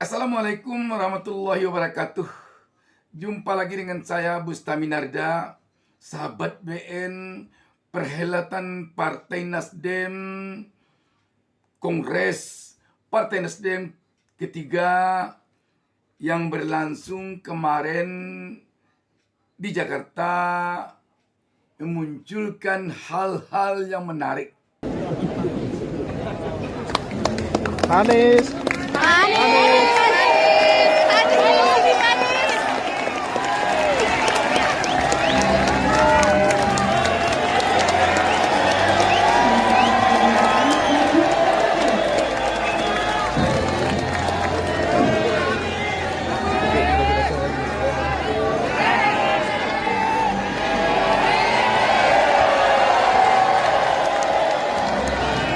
Assalamualaikum warahmatullahi wabarakatuh. Jumpa lagi dengan saya Bustami Narda, sahabat BN, perhelatan Partai Nasdem, Kongres Partai Nasdem ketiga yang berlangsung kemarin di Jakarta memunculkan hal-hal yang menarik. Anies.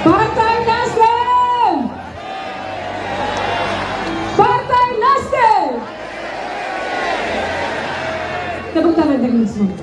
Partai Nasdem! Partai Nasdem! Tepuk tangan dengan semua.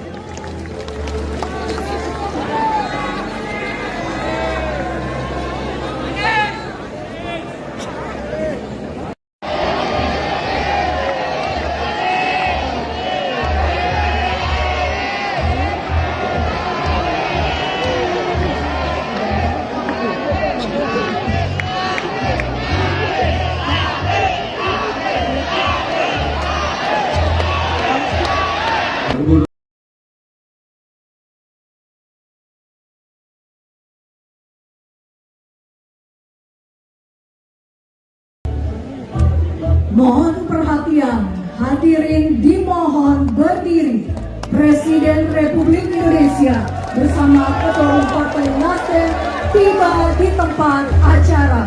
Mohon perhatian, hadirin dimohon berdiri. Presiden Republik Indonesia bersama Ketua Umum Partai Nasdem tiba di tempat acara.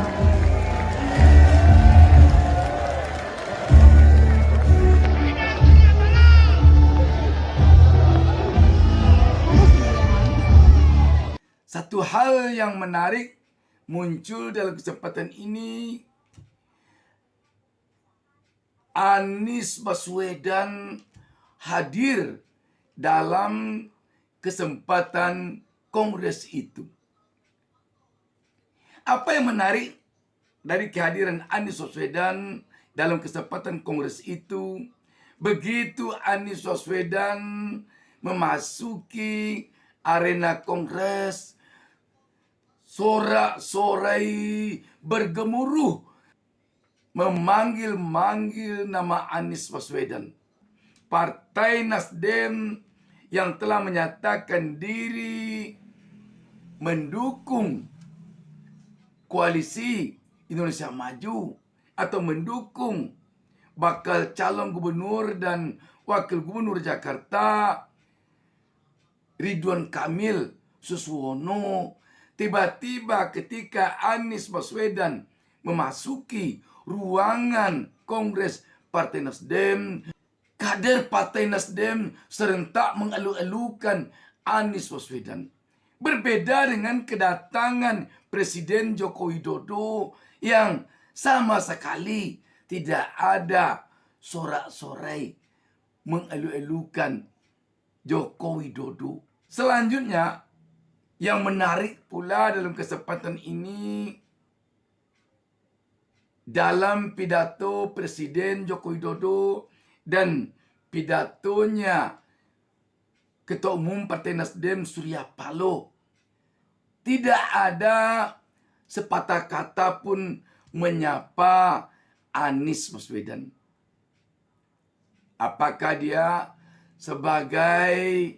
Satu hal yang menarik muncul dalam kesempatan ini. Anies Baswedan hadir dalam kesempatan kongres itu. Apa yang menarik dari kehadiran Anies Baswedan dalam kesempatan kongres itu? Begitu Anies Baswedan memasuki arena kongres, sorak-sorai bergemuruh memanggil-manggil nama Anies Baswedan. Partai Nasdem yang telah menyatakan diri mendukung koalisi Indonesia Maju atau mendukung bakal calon gubernur dan wakil gubernur Jakarta Ridwan Kamil Suswono. Tiba-tiba ketika Anies Baswedan memasuki ruangan Kongres Partai Nasdem, kader Partai Nasdem serentak mengeluh-elukan Anies Baswedan. Berbeda dengan kedatangan Presiden Joko Widodo yang sama sekali tidak ada sorak-sorai mengeluh-elukan Joko Widodo. Selanjutnya, yang menarik pula dalam kesempatan ini, dalam pidato Presiden Joko Widodo dan pidatonya Ketua Umum Partai Nasdem Surya Paloh, tidak ada sepatah kata pun menyapa Anies Baswedan. Apakah dia sebagai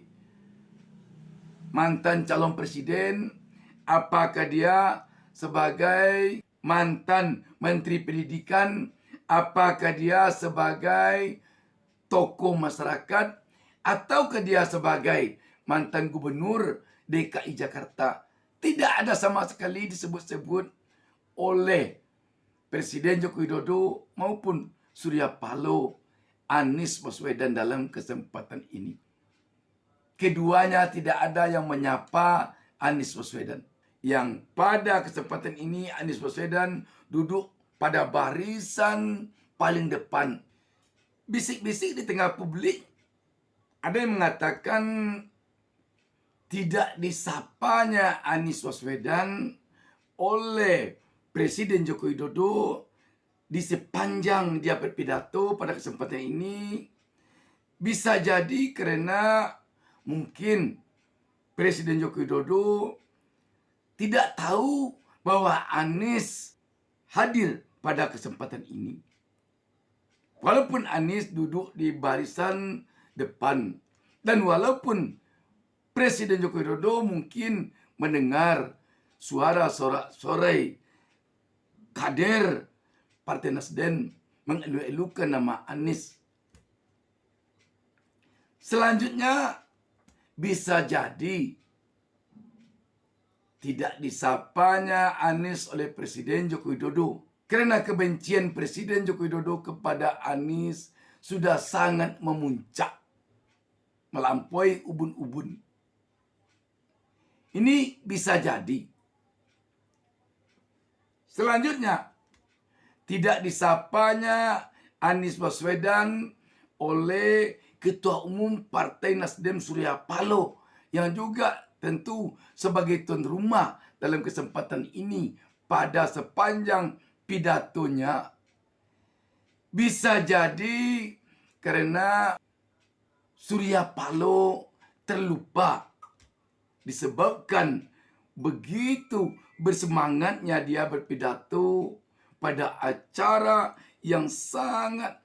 mantan calon presiden? Apakah dia sebagai mantan menteri pendidikan? Apakah dia sebagai tokoh masyarakat? Ataukah dia sebagai mantan gubernur DKI Jakarta? Tidak ada sama sekali disebut-sebut oleh Presiden Joko Widodo maupun Surya Paloh Anies Baswedan dalam kesempatan ini. Keduanya tidak ada yang menyapa Anies Baswedan. Yang pada kesempatan ini Anies Baswedan duduk pada barisan paling depan. Bisik-bisik di tengah publik, ada yang mengatakan tidak disapanya Anies Baswedan oleh Presiden Joko Widodo di sepanjang dia berpidato pada kesempatan ini, bisa jadi karena mungkin Presiden Joko Widodo tidak tahu bahwa Anies hadir pada kesempatan ini. Walaupun Anies duduk di barisan depan, dan walaupun Presiden Joko Widodo mungkin mendengar suara sorak-sorai kader Partai Nasdem mengelu-elukan nama Anies. Selanjutnya, bisa jadi tidak disapanya Anies oleh Presiden Joko Widodo karena kebencian Presiden Joko Widodo kepada Anies sudah sangat memuncak, melampaui ubun-ubun. Ini bisa jadi. Selanjutnya, tidak disapanya Anies Baswedan oleh Ketua Umum Partai Nasdem Surya Paloh yang juga tentu sebagai tuan rumah dalam kesempatan ini pada sepanjang pidatonya. Bisa jadi karena Surya Paloh terlupa disebabkan begitu bersemangatnya dia berpidato pada acara yang sangat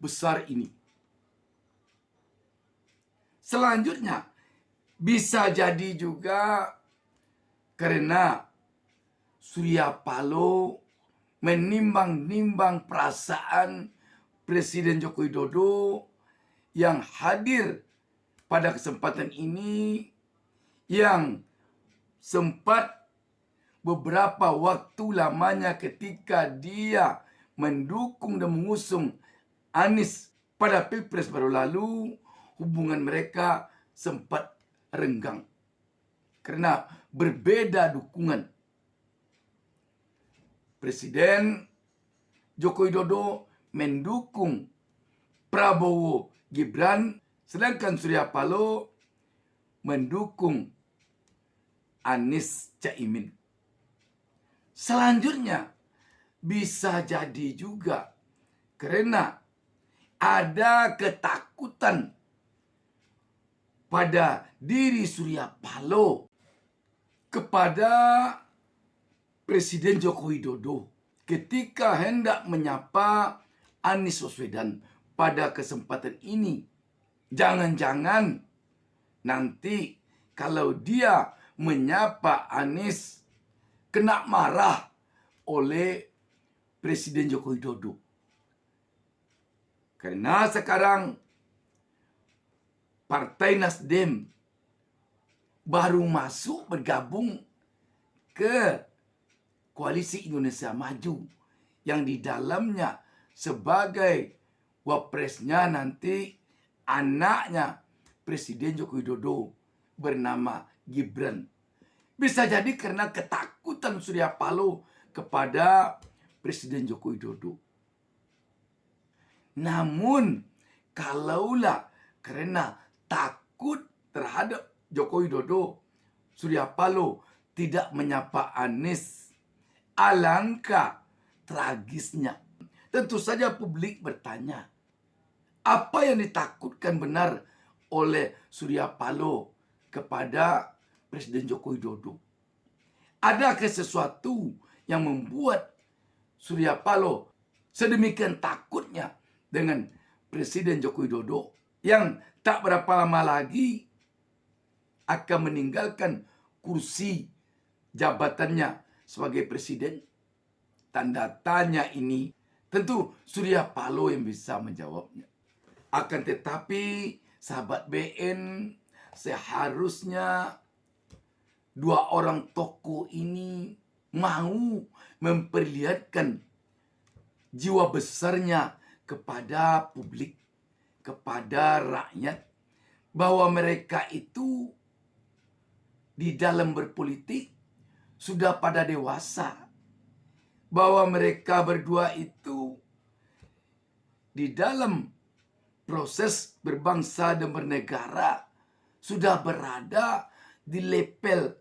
besar ini. Selanjutnya, bisa jadi juga karena Surya Paloh menimbang-nimbang perasaan Presiden Joko Widodo yang hadir pada kesempatan ini, yang sempat beberapa waktu lamanya ketika dia mendukung dan mengusung Anies pada Pilpres baru lalu, hubungan mereka sempat renggang karena berbeda dukungan. Presiden Joko Widodo mendukung Prabowo Gibran, sedangkan Surya Paloh mendukung Anies Caimin. Selanjutnya, bisa jadi juga karena ada ketakutan pada diri Surya Paloh kepada Presiden Joko Widodo ketika hendak menyapa Anies Baswedan pada kesempatan ini. Jangan-jangan nanti kalau dia menyapa Anies kena marah oleh Presiden Joko Widodo. Karena sekarang Partai Nasdem baru masuk bergabung ke Koalisi Indonesia Maju yang di dalamnya sebagai wapresnya nanti anaknya Presiden Joko Widodo bernama Gibran. Bisa jadi karena ketakutan Surya Paloh kepada Presiden Joko Widodo. Namun, kalaulah karena takut terhadap Joko Widodo, Surya Paloh tidak menyapa Anies, alangkah tragisnya. Tentu saja publik bertanya, apa yang ditakutkan benar oleh Surya Paloh kepada Presiden Joko Widodo? Adakah sesuatu yang membuat Surya Paloh sedemikian takutnya dengan Presiden Joko Widodo yang tak berapa lama lagi akan meninggalkan kursi jabatannya sebagai presiden? Tanda tanya ini tentu Surya Paloh yang bisa menjawabnya. Akan tetapi sahabat BN, seharusnya dua orang tokoh ini mau memperlihatkan jiwa besarnya kepada publik, kepada rakyat, bahwa mereka itu di dalam berpolitik sudah pada dewasa, bahwa mereka berdua itu di dalam proses berbangsa dan bernegara sudah berada di level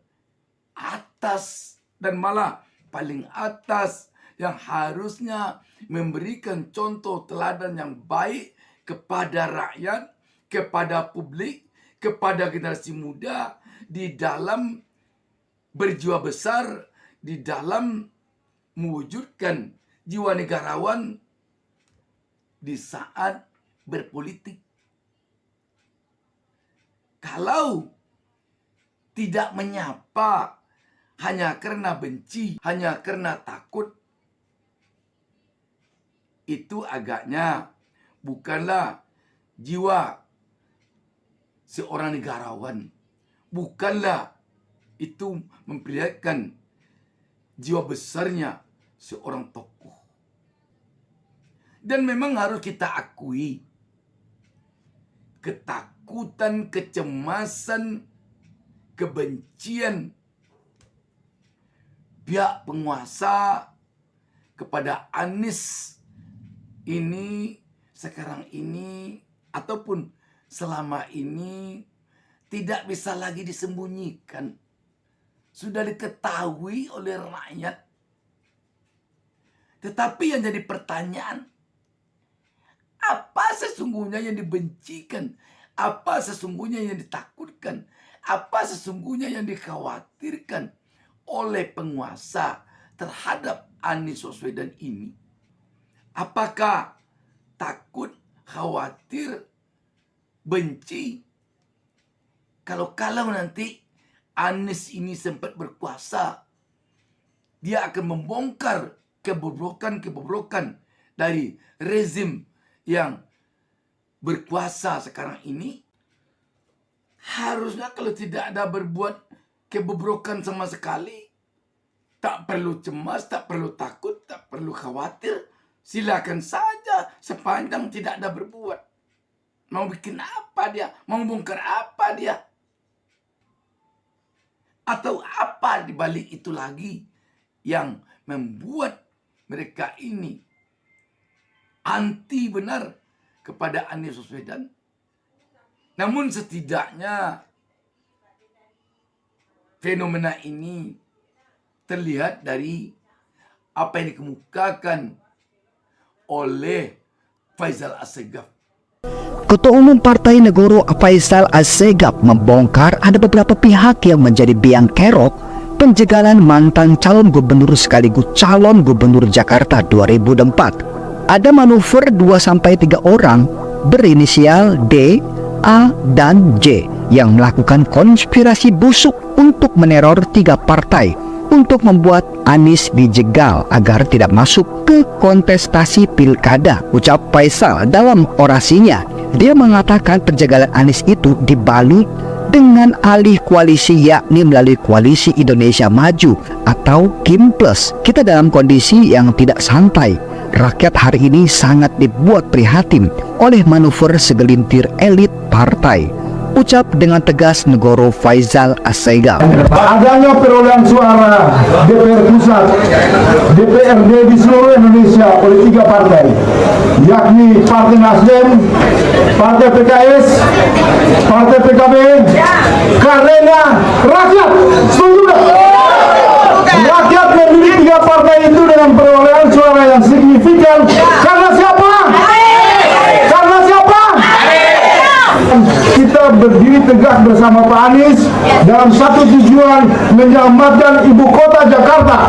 atas dan malah paling atas yang harusnya memberikan contoh teladan yang baik kepada rakyat, kepada publik, kepada generasi muda di dalam berjiwa besar, di dalam mewujudkan jiwa negarawan di saat berpolitik. Kalau tidak menyapa hanya karena benci, hanya karena takut, itu agaknya bukanlah jiwa seorang negarawan. Bukanlah itu memperlihatkan jiwa besarnya seorang tokoh. Dan memang harus kita akui, ketakutan, kecemasan, kebencian pihak penguasa kepada Anies ini sekarang ini ataupun selama ini tidak bisa lagi disembunyikan. Sudah diketahui oleh rakyat. Tetapi yang jadi pertanyaan, apa sesungguhnya yang dibencikan? Apa sesungguhnya yang ditakutkan? Apa sesungguhnya yang dikhawatirkan oleh penguasa terhadap Anies Baswedan ini? Apakah takut, khawatir, benci? Kalau nanti Anies ini sempat berkuasa, dia akan membongkar kebobrokan dari rezim yang berkuasa sekarang ini. Harusnya kalau tidak ada berbuat kebobrokan sama sekali, tak perlu cemas, tak perlu takut, tak perlu khawatir. Silakan saja sepanjang tidak ada berbuat. Mau bikin apa dia? Mau bongkar apa dia? Atau apa dibalik itu lagi yang membuat mereka ini anti benar kepada Anies Baswedan? Namun setidaknya fenomena ini terlihat dari apa yang dikemukakan oleh Faisal Assegaf. Ketua Umum Partai Negoro Faisal Assegaf membongkar ada beberapa pihak yang menjadi biang kerok penjagalan mantan calon gubernur sekaligus calon gubernur Jakarta 2004. Ada manuver 2-3 orang berinisial D, A, dan J yang melakukan konspirasi busuk untuk meneror 3 partai untuk membuat Anies dijegal agar tidak masuk ke kontestasi pilkada. Ucap Faisal dalam orasinya, dia mengatakan penjagalan Anies itu dibalut dengan alih koalisi, yakni melalui Koalisi Indonesia Maju atau KIM Plus. Kita dalam kondisi yang tidak santai. Rakyat hari ini sangat dibuat prihatin oleh manuver segelintir elit partai. Ucap dengan tegas Negoro Faisal Assegaf. Adanya perolehan suara DPR pusat, DPRD di seluruh Indonesia oleh 3 partai, yakni Partai Nasdem, Partai PKS, Partai PKB, karena rakyat, setuju nggak? Rakyat memilih 3 partai itu dengan perolehan suara yang signifikan. Karena siapa? Karena siapa? Kita berdiri tegak bersama Pak Anies dalam satu tujuan, menyelamatkan ibu kota Jakarta.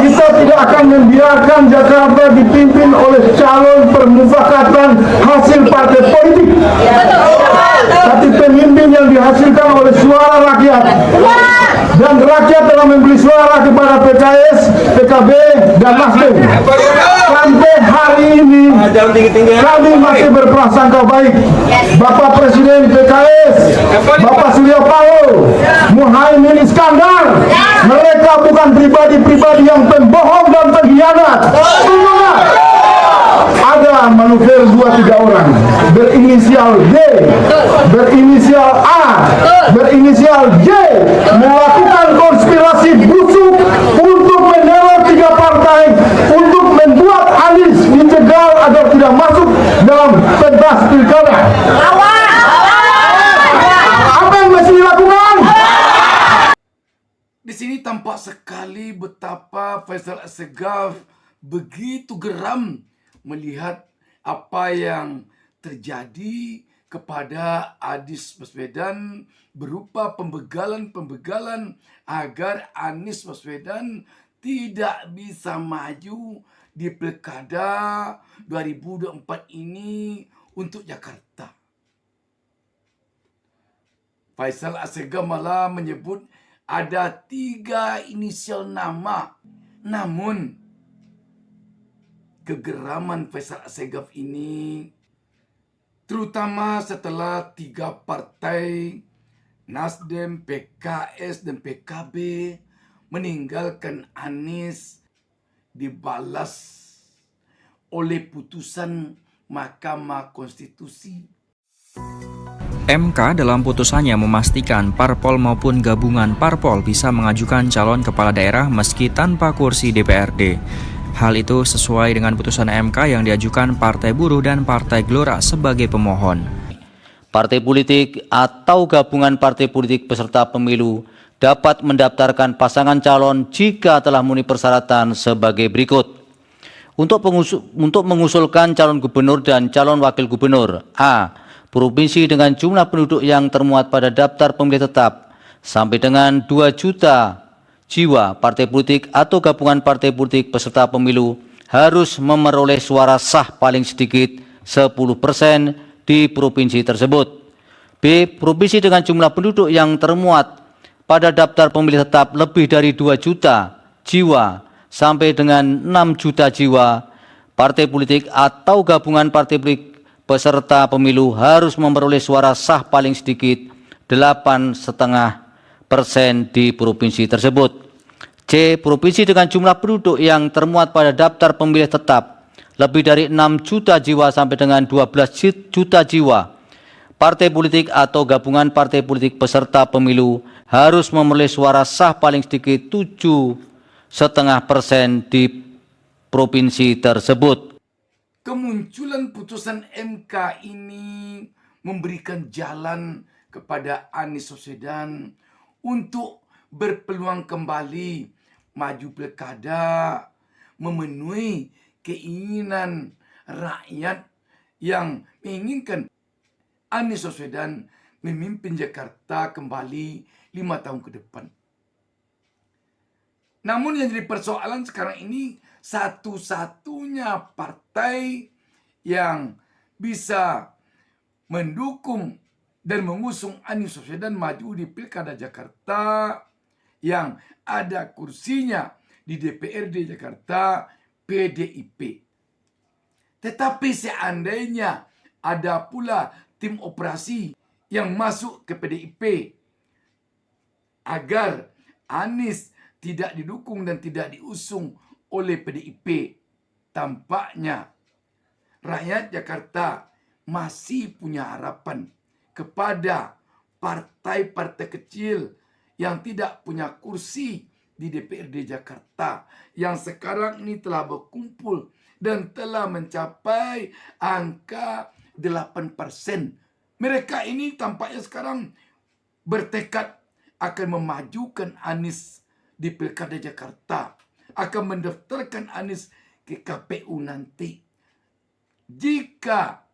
Kita tidak akan membiarkan Jakarta dipimpin oleh calon permufakatan hasil partai politik, tapi pemimpin yang dihasilkan oleh suara rakyat. Dan rakyat telah memberi suara kepada PKS, PKB, dan Nasdem. Sampai hari ini kami masih berprasangka baik. Bapak Presiden PKS, Bapak Surya Paloh, Muhaimin Iskandar, mereka bukan pribadi-pribadi yang pembohong dan pengkhianat. Ada manuver 2-3 orang berinisial D, berinisial A, berinisial J melakukan konspirasi busuk untuk meneror 3 partai, untuk membuat Anies dijegal agar tidak masuk dalam pentas pilkada. Apa yang mesti dilakukan? Di sini tampak sekali betul betapa Faisal Assegaf begitu geram melihat apa yang terjadi kepada Anies Baswedan berupa pembegalan-pembegalan agar Anies Baswedan tidak bisa maju di Pilkada 2024 ini untuk Jakarta. Faisal Assegaf malah menyebut ada 3 inisial nama. Namun, kegeraman Faisal Assegaf ini terutama setelah 3 partai Nasdem, PKS, dan PKB meninggalkan Anies dibalas oleh putusan Mahkamah Konstitusi. MK dalam putusannya memastikan parpol maupun gabungan parpol bisa mengajukan calon kepala daerah meski tanpa kursi DPRD. Hal itu sesuai dengan putusan MK yang diajukan Partai Buruh dan Partai Gelora sebagai pemohon. Partai politik atau gabungan partai politik peserta pemilu dapat mendaftarkan pasangan calon jika telah memenuhi persyaratan sebagai berikut. Untuk mengusulkan calon gubernur dan calon wakil gubernur, A. Provinsi dengan jumlah penduduk yang termuat pada daftar pemilih tetap sampai dengan 2 juta jiwa, partai politik atau gabungan partai politik peserta pemilu harus memperoleh suara sah paling sedikit 10% di provinsi tersebut. B. Provinsi dengan jumlah penduduk yang termuat pada daftar pemilih tetap lebih dari 2 juta jiwa sampai dengan 6 juta jiwa, partai politik atau gabungan partai politik peserta pemilu harus memperoleh suara sah paling sedikit 8,5% di provinsi tersebut. C. Provinsi dengan jumlah penduduk yang termuat pada daftar pemilih tetap lebih dari 6 juta jiwa sampai dengan 12 juta jiwa, partai politik atau gabungan partai politik peserta pemilu harus memperoleh suara sah paling sedikit 7,5% di provinsi tersebut. Kemunculan putusan MK ini memberikan jalan kepada Anies Baswedan untuk berpeluang kembali maju pilkada, memenuhi keinginan rakyat yang menginginkan Anies Baswedan memimpin Jakarta kembali 5 tahun ke depan. Namun yang jadi persoalan sekarang ini, satu-satunya partai yang bisa mendukung dan mengusung Anies Baswedan maju di Pilkada Jakarta yang ada kursinya di DPRD Jakarta, PDIP. Tetapi seandainya ada pula tim operasi yang masuk ke PDIP agar Anies tidak didukung dan tidak diusung oleh PDIP, tampaknya rakyat Jakarta masih punya harapan kepada partai-partai kecil yang tidak punya kursi di DPRD Jakarta yang sekarang ini telah berkumpul dan telah mencapai angka 8%. Mereka ini tampaknya sekarang bertekad akan memajukan Anies di Pilkada Jakarta, akan mendaftarkan Anies ke KPU nanti. Jika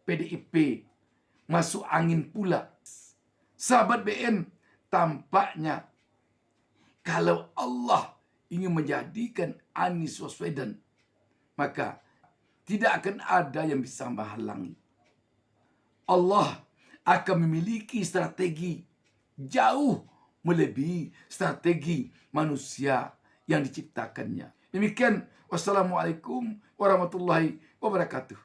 PDIP masuk angin pula, sahabat BN, tampaknya kalau Allah ingin menjadikan Anies Baswedan, maka tidak akan ada yang bisa menghalangi. Allah akan memiliki strategi jauh melebihi strategi manusia yang diciptakannya. Demikian, wassalamualaikum warahmatullahi wabarakatuh.